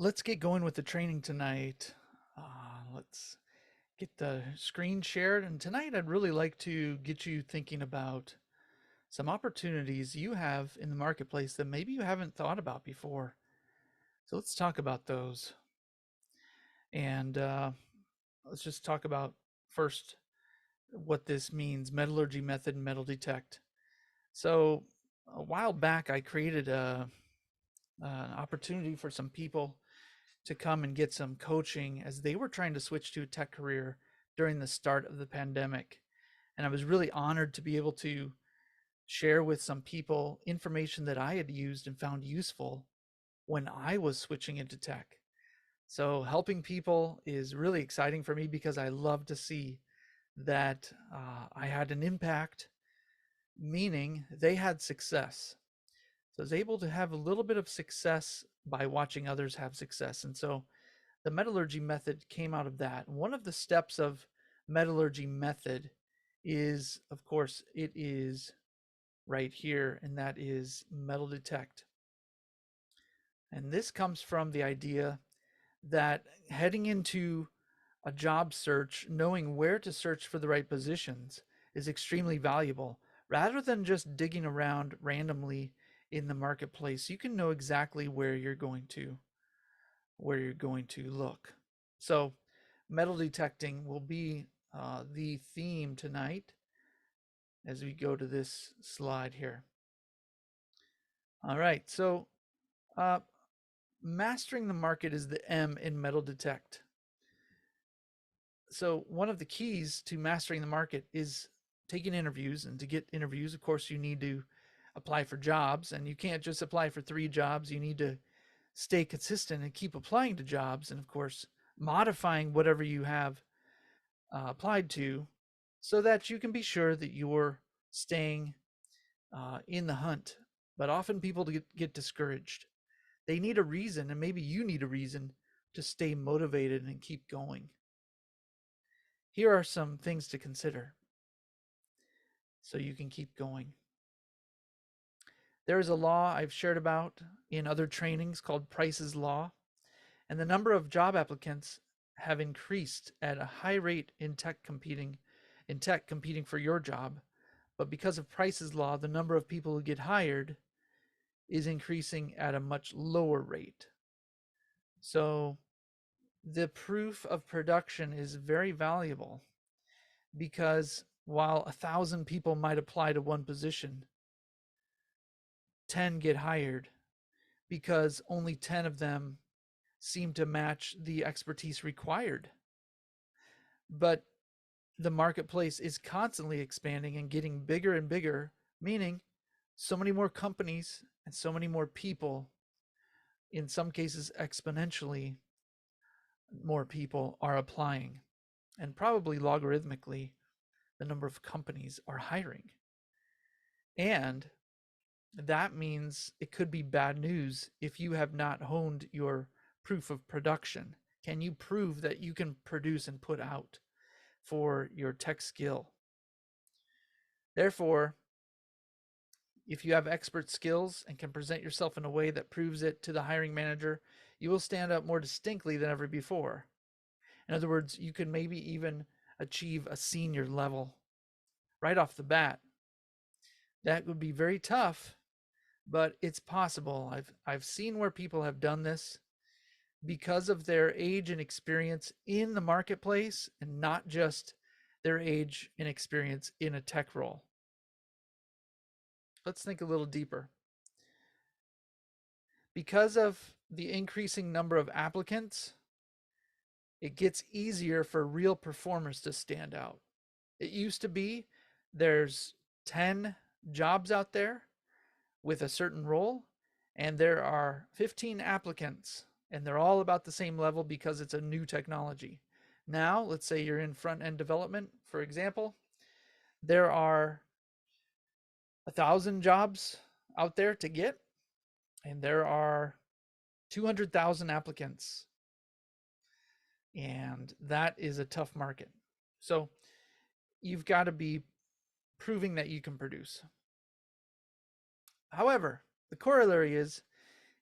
Let's get going with the training tonight. Let's get the screen shared. And tonight, I'd really like to get you thinking about some opportunities you have in the marketplace that maybe you haven't thought about before. So let's talk about those. And let's just talk about first what this means: metallurgy method and metal detect. So a while back, I created an opportunity for some people to come and get some coaching as they were trying to switch to a tech career during the start of the pandemic. And I was really honored to be able to share with some people information that I had used and found useful when I was switching into tech. So helping people is really exciting for me because I love to see that I had an impact, meaning they had success. So I was able to have a little bit of success by watching others have success. And so the metallurgy method came out of that. One of the steps of metallurgy method is, of course, it is right here, and that is metal detect. And this comes from the idea that heading into a job search, knowing where to search for the right positions is extremely valuable. Rather than just digging around randomly in the marketplace, you can know exactly where you're going to look. So metal detecting will be the theme tonight as we go to this slide here. All right, so uh, mastering the market is the M in metal detect. So one of the keys to mastering the market is taking interviews, and to get interviews, of course, you need to apply for jobs, and you can't just apply for 3 jobs. You need to stay consistent and keep applying to jobs, and of course, modifying whatever you have applied to so that you can be sure that you're staying in the hunt. But often people get discouraged. They need a reason, and maybe you need a reason to stay motivated and keep going. Here are some things to consider so you can keep going. There is a law I've shared about in other trainings called Price's Law, and the number of job applicants have increased at a high rate in tech competing for your job. But because of Price's Law, the number of people who get hired is increasing at a much lower rate. So the proof of production is very valuable, because while 1,000 people might apply to one position, 10 get hired because only 10 of them seem to match the expertise required. But the marketplace is constantly expanding and getting bigger and bigger, meaning so many more companies and so many more people, in some cases exponentially more people, are applying. And probably logarithmically, the number of companies are hiring. And that means it could be bad news if you have not honed your proof of production. Can you prove that you can produce and put out for your tech skill? Therefore, if you have expert skills and can present yourself in a way that proves it to the hiring manager, you will stand out more distinctly than ever before. In other words, you can maybe even achieve a senior level right off the bat. That would be very tough, but it's possible. I've seen where people have done this because of their age and experience in the marketplace, and not just their age and experience in a tech role. Let's think a little deeper. Because of the increasing number of applicants, it gets easier for real performers to stand out. It used to be there's 10 jobs out there with a certain role, and there are 15 applicants, and they're all about the same level because it's a new technology. Now, let's say you're in front-end development, for example, there are 1,000 jobs out there to get, and there are 200,000 applicants. And that is a tough market. So you've got to be proving that you can produce. However, the corollary is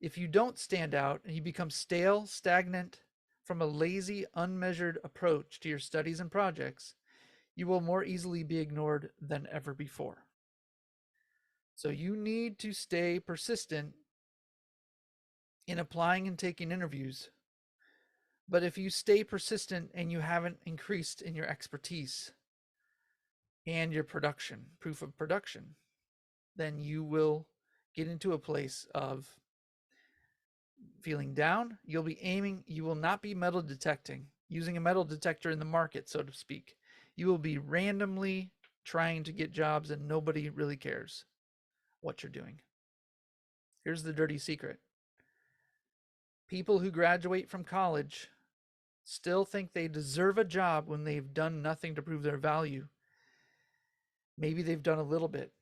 If you don't stand out and you become stale, stagnant from a lazy, unmeasured approach to your studies and projects, you will more easily be ignored than ever before. So you need to stay persistent in applying and taking interviews. But if you stay persistent and you haven't increased in your expertise and your production, proof of production, then you will get into a place of feeling down. You'll be aiming, you will not be metal detecting, using a metal detector in the market, so to speak. You will be randomly trying to get jobs and nobody really cares what you're doing. Here's the dirty secret. People who graduate from college still think they deserve a job when they've done nothing to prove their value. Maybe they've done a little bit.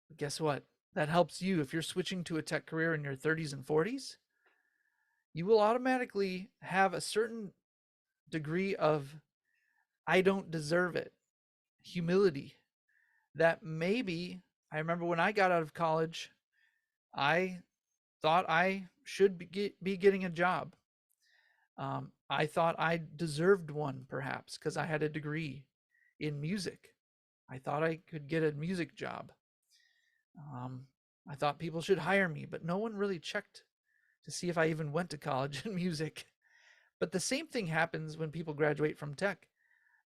But guess what? That helps you if you're switching to a tech career in your 30s and 40s. You will automatically have a certain degree of I don't deserve it, humility. That maybe, I remember when I got out of college, I thought I should be getting a job. I thought I deserved one, perhaps, because I had a degree in music. I thought I could get a music job. I thought people should hire me, but no one really checked to see if I even went to college in music. But the same thing happens when people graduate from tech,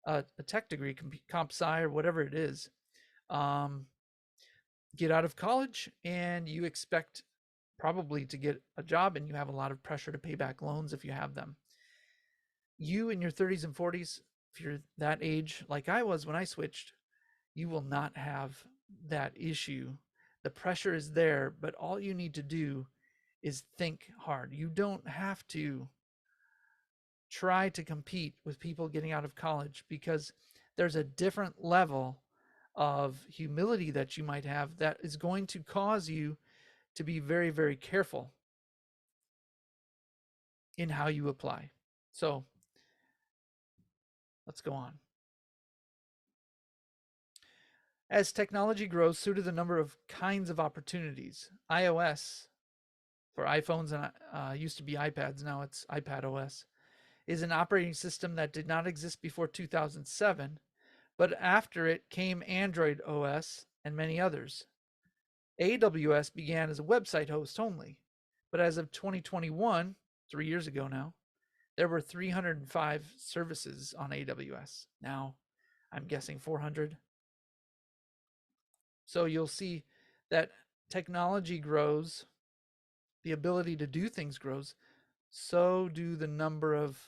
a tech degree, comp sci or whatever it is. Get out of college and you expect probably to get a job, and you have a lot of pressure to pay back loans if you have them. You in your 30s and 40s, if you're that age like I was when I switched, you will not have that issue. The pressure is there, but all you need to do is think hard. You don't have to try to compete with people getting out of college, because there's a different level of humility that you might have that is going to cause you to be very, very careful in how you apply. So let's go on. As technology grows, so do the number of kinds of opportunities. iOS for iPhones and used to be iPads, now it's iPad OS, is an operating system that did not exist before 2007, but after it came Android OS and many others. AWS began as a website host only, but as of 2021, 3 years ago now, there were 305 services on AWS. Now, I'm guessing 400. So you'll see that technology grows, the ability to do things grows, so do the number of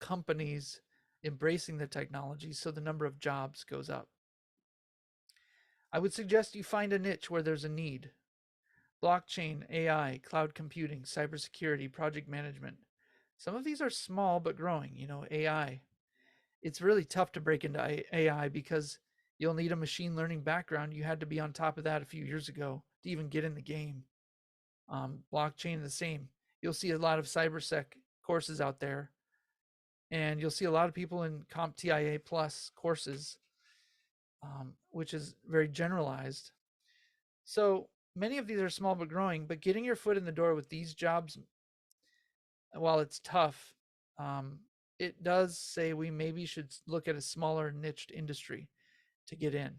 companies embracing the technology, so the number of jobs goes up. I would suggest you find a niche where there's a need. Blockchain, AI, cloud computing, cybersecurity, project management. Some of these are small but growing. AI. It's really tough to break into AI because you'll need a machine learning background. You had to be on top of that a few years ago to even get in the game. Blockchain, the same. You'll see a lot of cybersec courses out there, and you'll see a lot of people in CompTIA Plus courses, which is very generalized. So many of these are small but growing, but getting your foot in the door with these jobs, while it's tough, it does say we maybe should look at a smaller niched industry to get in.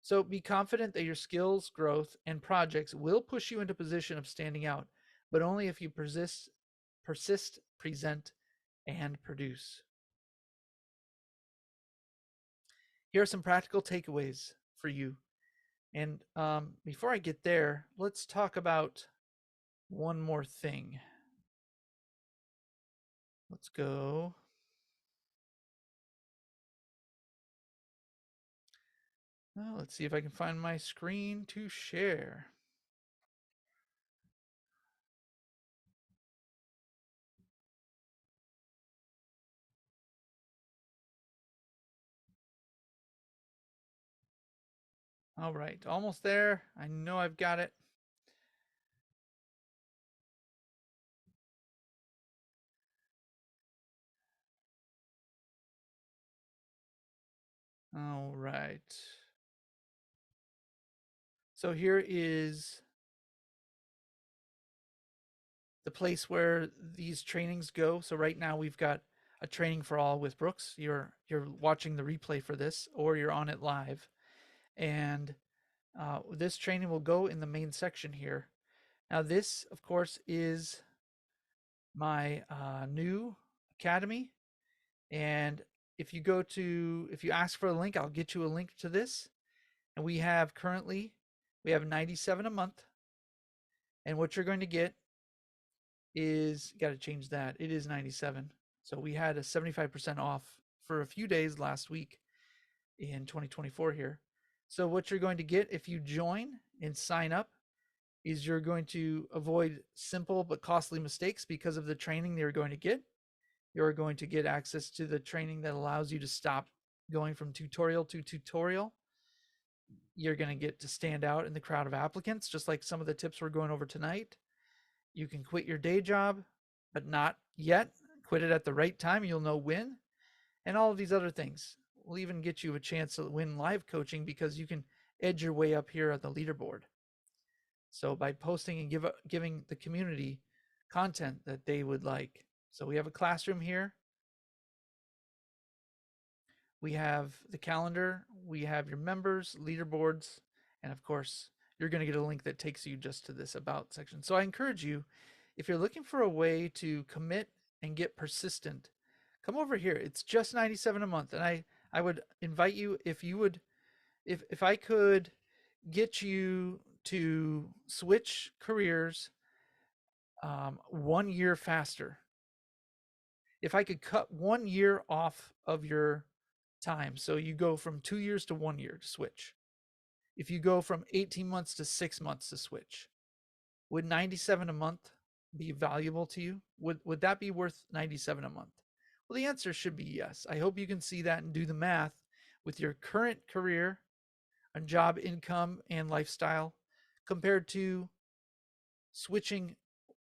So be confident that your skills, growth, and projects will push you into a position of standing out, but only if you persist, present, and produce. Here are some practical takeaways for you. And before I get there, let's talk about one more thing. Let's go. Well, let's see if I can find my screen to share. All right, almost there. I know I've got it. All right. So here is the place where these trainings go. So right now we've got a training for all with Brooks. You're watching the replay for this, or you're on it live, and this training will go in the main section here. Now this, of course, is my new academy, and if you ask for a link, I'll get you a link to this. And we have 97 a month, and what you're going to get is, got to change that. It is 97. So we had a 75% off for a few days last week in 2024 here. So what you're going to get if you join and sign up is you're going to avoid simple but costly mistakes because of the training you're going to get. You're going to get access to the training that allows you to stop going from tutorial to tutorial. You're going to get to stand out in the crowd of applicants, just like some of the tips we're going over tonight. You can quit your day job, but not yet. Quit it at the right time. You'll know when. And all of these other things will even get you a chance to win live coaching because you can edge your way up here on the leaderboard. So by posting and giving the community content that they would like. So we have a classroom here. We have the calendar. We have your members, leaderboards, and of course, you're going to get a link that takes you just to this about section. So I encourage you, if you're looking for a way to commit and get persistent, come over here. It's just 97 a month. And I would invite you, if I could get you to switch careers 1 year faster, if I could cut 1 year off of your time, so you go from 2 years to 1 year to switch, if you go from 18 months to 6 months to switch, would 97 a month be valuable to you? Would that be worth 97 a month? Well, the answer should be yes. I hope you can see that and do the math with your current career and job income and lifestyle compared to switching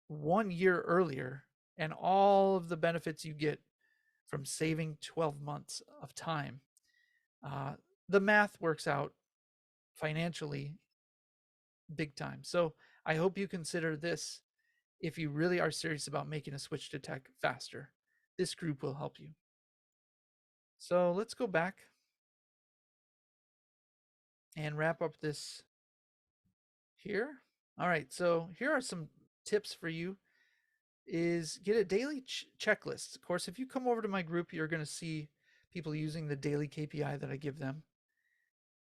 1 year earlier and all of the benefits you get from saving 12 months of time. The math works out financially big time. So I hope you consider this if you really are serious about making a switch to tech faster. This group will help you. So let's go back and wrap up this here. All right, so here are some tips for you. Is get a daily checklist. Of course, if you come over to my group, you're going to see people using the daily KPI that I give them,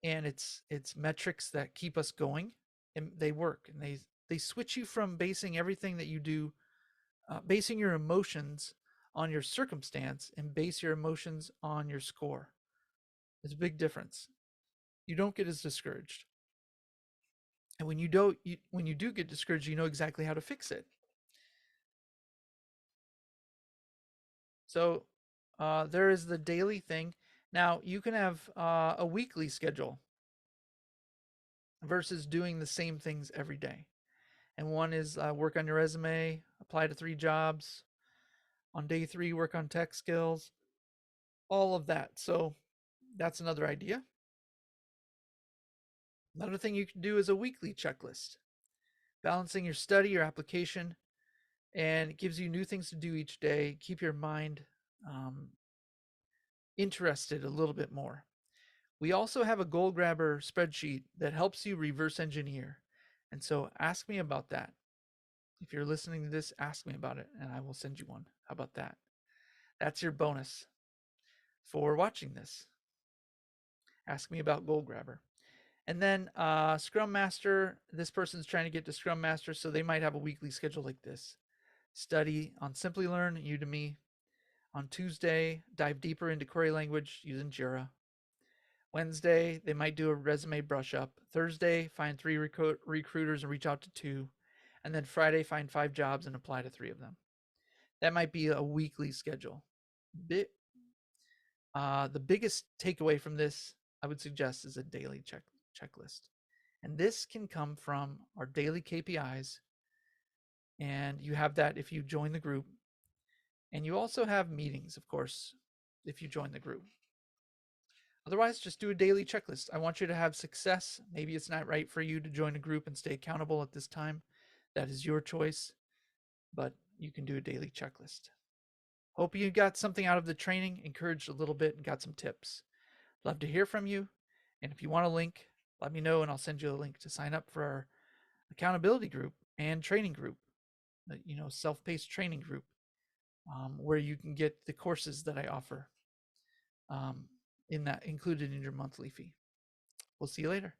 and it's metrics that keep us going, and they work, and they switch you from basing everything that you do, basing your emotions on your circumstance, and base your emotions on your score. There's a big difference. You don't get as discouraged, and when you do get discouraged, you know exactly how to fix it. So there is the daily thing. Now you can have a weekly schedule versus doing the same things every day. And one is work on your resume, apply to 3 jobs. On day 3, work on tech skills, all of that. So that's another idea. Another thing you can do is a weekly checklist, balancing your study, your application, and it gives you new things to do each day. Keep your mind interested a little bit more. We also have a goal grabber spreadsheet that helps you reverse engineer. And so ask me about that. If you're listening to this, ask me about it and I will send you one. How about that? That's your bonus for watching this. Ask me about goal grabber. And then Scrum Master, this person's trying to get to Scrum Master, so they might have a weekly schedule like this. Study on Simply Learn, Udemy. On Tuesday, dive deeper into query language using Jira. Wednesday, they might do a resume brush up. Thursday, find 3 recruiters and reach out to 2. And then Friday, find 5 jobs and apply to 3 of them. That might be a weekly schedule. The biggest takeaway from this, I would suggest, is a daily checklist. And this can come from our daily KPIs. And you have that if you join the group. And you also have meetings, of course, if you join the group. Otherwise, just do a daily checklist. I want you to have success. Maybe it's not right for you to join a group and stay accountable at this time. That is your choice. but you can do a daily checklist. Hope you got something out of the training, encouraged a little bit, and got some tips. Love to hear from you. And if you want a link, let me know and I'll send you a link to sign up for our accountability group and training group, self-paced training group, where you can get the courses that I offer in that included in your monthly fee. We'll see you later.